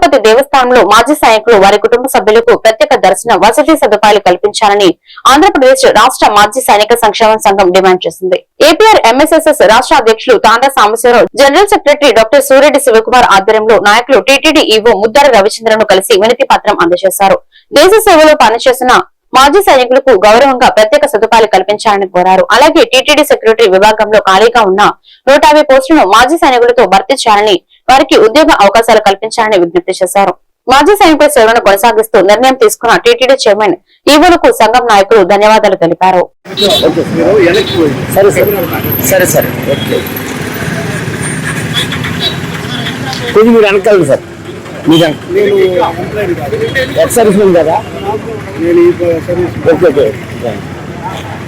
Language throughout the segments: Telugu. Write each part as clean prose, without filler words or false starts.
తిరుపతి దేవస్థానంలో మాజీ సైనికులు వారి కుటుంబ సభ్యులకు ప్రత్యేక దర్శన వసతి సదుపాయాలు కల్పించాలని ఆంధ్రప్రదేశ్ రాష్ట్ర మాజీ సైనిక సంక్షేమ సంఘం డిమాండ్ చేసింది. ఏపీఆర్ ఎంఎస్ఎస్ఎస్ రాష్ట్ర అధ్యక్షులు Tanda Sambasivarao, general secretary doctor Sureddy Sivakumar ఆధ్వర్యంలో నాయకులు టీటీడీ ఈవో ముద్దార రవిచంద్రను కలిసి వినతి పత్రం అందజేశారు. దేశ సేవలో పనిచేసిన మాజీ సైనికులకు గౌరవంగా ప్రత్యేక సదుపాయాలు కల్పించాలని కోరారు. అలాగే టీటీడీ సెక్రటరీ విభాగంలో ఖాళీగా ఉన్న 150 పోస్టులను మాజీ సైనికులతో భర్తీ చేయాలని, వారికి ఉద్యోగ అవకాశాలు కల్పించాలని విజ్ఞప్తి చేశారు. మాజీ సైనికుల సేవలను కొనసాగిస్తూ నిర్ణయం తీసుకున్న టీటీడీ చైర్మన్ ఈవోలకు సంఘం నాయకులు ధన్యవాదాలు తెలిపారు.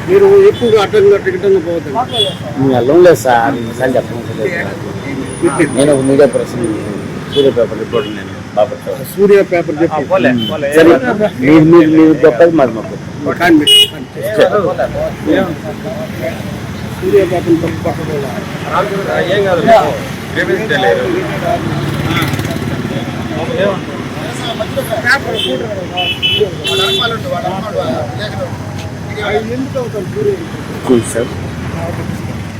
మీరు ఎక్కువగా అడ్డంగా టికెట్ పోవద్దు సార్. నేను మీడియా పర్సన్, సూర్య పేపర్ రిపోర్ట్. నేను సూర్య పేపర్ చెప్పి మీరు చెప్పేది మరి మాకు సూర్య పేపర్ సార్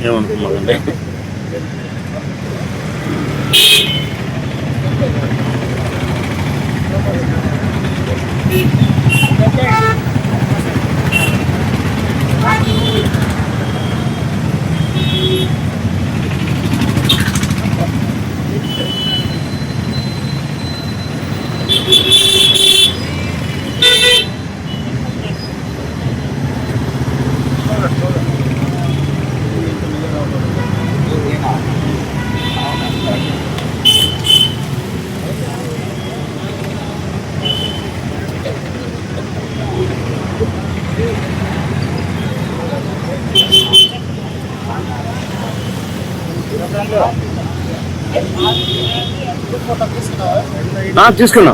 ఏమనుకున్నామండి. తీసుకున్నా.